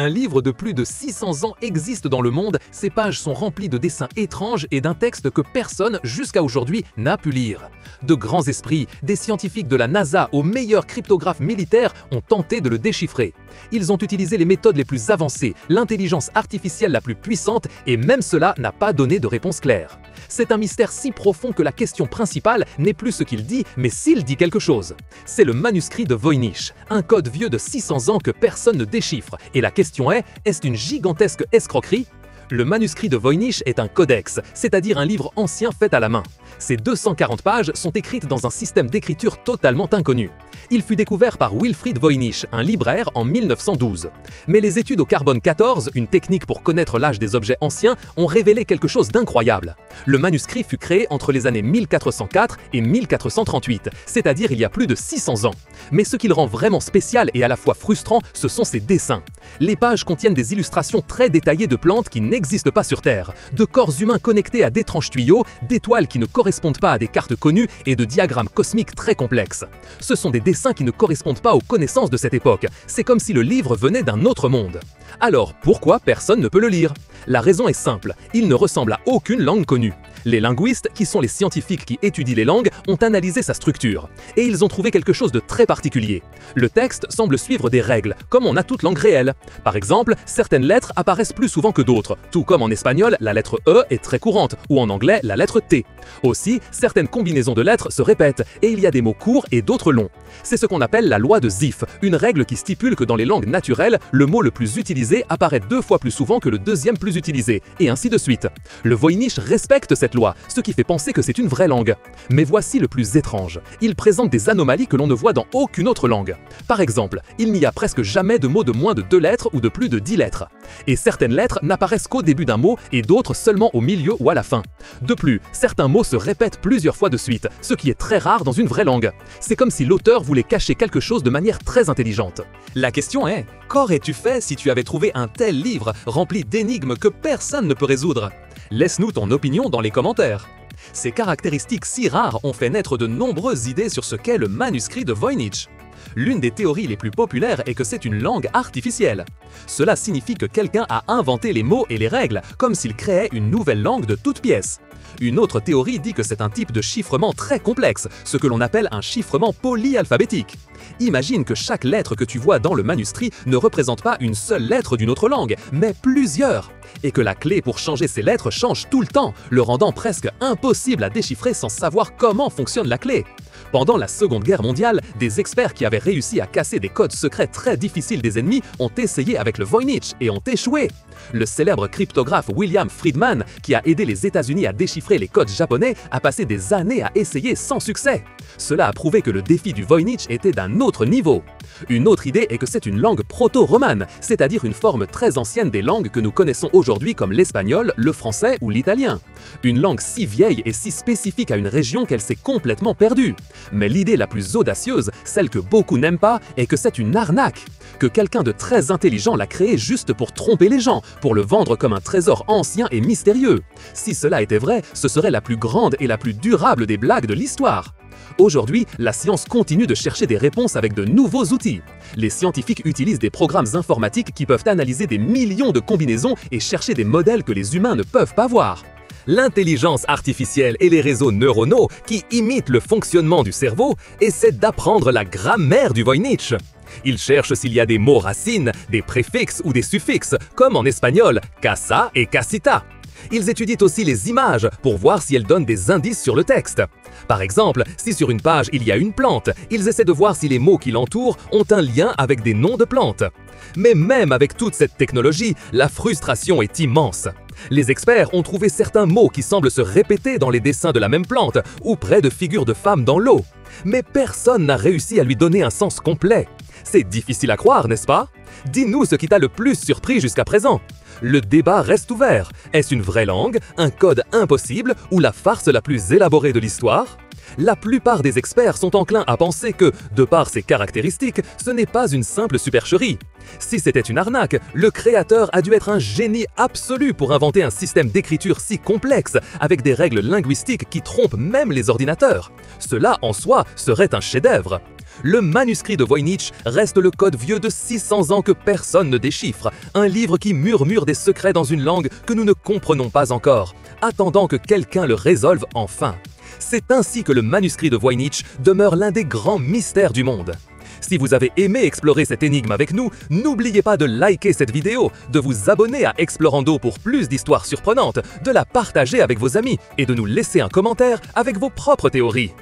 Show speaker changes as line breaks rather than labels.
Un livre de plus de 600 ans existe dans le monde, ses pages sont remplies de dessins étranges et d'un texte que personne jusqu'à aujourd'hui n'a pu lire. De grands esprits, des scientifiques de la NASA aux meilleurs cryptographes militaires ont tenté de le déchiffrer. Ils ont utilisé les méthodes les plus avancées, l'intelligence artificielle la plus puissante et même cela n'a pas donné de réponse claire. C'est un mystère si profond que la question principale n'est plus ce qu'il dit, mais s'il dit quelque chose. C'est le manuscrit de Voynich, un code vieux de 600 ans que personne ne déchiffre. Et la question est-ce une gigantesque escroquerie ? Le manuscrit de Voynich est un codex, c'est-à-dire un livre ancien fait à la main. Ces 240 pages sont écrites dans un système d'écriture totalement inconnu. Il fut découvert par Wilfried Voynich, un libraire, en 1912. Mais les études au carbone 14, une technique pour connaître l'âge des objets anciens, ont révélé quelque chose d'incroyable. Le manuscrit fut créé entre les années 1404 et 1438, c'est-à-dire il y a plus de 600 ans. Mais ce qui le rend vraiment spécial et à la fois frustrant, ce sont ses dessins. Les pages contiennent des illustrations très détaillées de plantes qui n'existent pas sur Terre, de corps humains connectés à d'étranges tuyaux, d'étoiles qui ne correspondent pas à des cartes connues et de diagrammes cosmiques très complexes. Ce sont des dessins qui ne correspondent pas aux connaissances de cette époque. C'est comme si le livre venait d'un autre monde. Alors, pourquoi personne ne peut le lire? La raison est simple, il ne ressemble à aucune langue connue. Les linguistes, qui sont les scientifiques qui étudient les langues, ont analysé sa structure. Et ils ont trouvé quelque chose de très particulier. Le texte semble suivre des règles, comme on a toute langue réelle. Par exemple, certaines lettres apparaissent plus souvent que d'autres, tout comme en espagnol, la lettre E est très courante, ou en anglais, la lettre T. Aussi, certaines combinaisons de lettres se répètent, et il y a des mots courts et d'autres longs. C'est ce qu'on appelle la loi de Zipf, une règle qui stipule que dans les langues naturelles, le mot le plus utilisé apparaît 2 fois plus souvent que le deuxième plus utilisé, et ainsi de suite. Le Voynich respecte cette loi, ce qui fait penser que c'est une vraie langue. Mais voici le plus étrange. Il présente des anomalies que l'on ne voit dans aucune autre langue. Par exemple, il n'y a presque jamais de mots de moins de 2 lettres ou de plus de 10 lettres. Et certaines lettres n'apparaissent qu'au début d'un mot et d'autres seulement au milieu ou à la fin. De plus, certains mots se répètent plusieurs fois de suite, ce qui est très rare dans une vraie langue. C'est comme si l'auteur voulait cacher quelque chose de manière très intelligente. La question est, qu'aurais-tu fait si tu avais trouvé un tel livre rempli d'énigmes que personne ne peut résoudre? Laisse-nous ton opinion dans les commentaires. Ces caractéristiques si rares ont fait naître de nombreuses idées sur ce qu'est le manuscrit de Voynich. L'une des théories les plus populaires est que c'est une langue artificielle. Cela signifie que quelqu'un a inventé les mots et les règles, comme s'il créait une nouvelle langue de toutes pièces. Une autre théorie dit que c'est un type de chiffrement très complexe, ce que l'on appelle un chiffrement polyalphabétique. Imagine que chaque lettre que tu vois dans le manuscrit ne représente pas une seule lettre d'une autre langue, mais plusieurs. Et que la clé pour changer ces lettres change tout le temps, le rendant presque impossible à déchiffrer sans savoir comment fonctionne la clé. Pendant la Seconde Guerre mondiale, des experts qui avaient réussi à casser des codes secrets très difficiles des ennemis ont essayé avec le Voynich et ont échoué. Le célèbre cryptographe William Friedman, qui a aidé les États-Unis à déchiffrer les codes japonais, a passé des années à essayer sans succès. Cela a prouvé que le défi du Voynich était d'un autre niveau. Une autre idée est que c'est une langue proto-romane, c'est-à-dire une forme très ancienne des langues que nous connaissons aujourd'hui comme l'espagnol, le français ou l'italien. Une langue si vieille et si spécifique à une région qu'elle s'est complètement perdue. Mais l'idée la plus audacieuse, celle que beaucoup n'aiment pas, est que c'est une arnaque. Que quelqu'un de très intelligent l'a créé juste pour tromper les gens, pour le vendre comme un trésor ancien et mystérieux. Si cela était vrai, ce serait la plus grande et la plus durable des blagues de l'histoire. Aujourd'hui, la science continue de chercher des réponses avec de nouveaux outils. Les scientifiques utilisent des programmes informatiques qui peuvent analyser des millions de combinaisons et chercher des modèles que les humains ne peuvent pas voir. L'intelligence artificielle et les réseaux neuronaux qui imitent le fonctionnement du cerveau essaient d'apprendre la grammaire du Voynich. Ils cherchent s'il y a des mots racines, des préfixes ou des suffixes, comme en espagnol, casa et casita. Ils étudient aussi les images pour voir si elles donnent des indices sur le texte. Par exemple, si sur une page il y a une plante, ils essaient de voir si les mots qui l'entourent ont un lien avec des noms de plantes. Mais même avec toute cette technologie, la frustration est immense. Les experts ont trouvé certains mots qui semblent se répéter dans les dessins de la même plante ou près de figures de femmes dans l'eau. Mais personne n'a réussi à lui donner un sens complet. C'est difficile à croire, n'est-ce pas? Dis-nous ce qui t'a le plus surpris jusqu'à présent. Le débat reste ouvert. Est-ce une vraie langue, un code impossible ou la farce la plus élaborée de l'histoire? La plupart des experts sont enclins à penser que, de par ses caractéristiques, ce n'est pas une simple supercherie. Si c'était une arnaque, le créateur a dû être un génie absolu pour inventer un système d'écriture si complexe, avec des règles linguistiques qui trompent même les ordinateurs. Cela, en soi, serait un chef-d'œuvre. Le manuscrit de Voynich reste le code vieux de 600 ans que personne ne déchiffre, un livre qui murmure des secrets dans une langue que nous ne comprenons pas encore, attendant que quelqu'un le résolve enfin. C'est ainsi que le manuscrit de Voynich demeure l'un des grands mystères du monde. Si vous avez aimé explorer cette énigme avec nous, n'oubliez pas de liker cette vidéo, de vous abonner à Explorando pour plus d'histoires surprenantes, de la partager avec vos amis et de nous laisser un commentaire avec vos propres théories.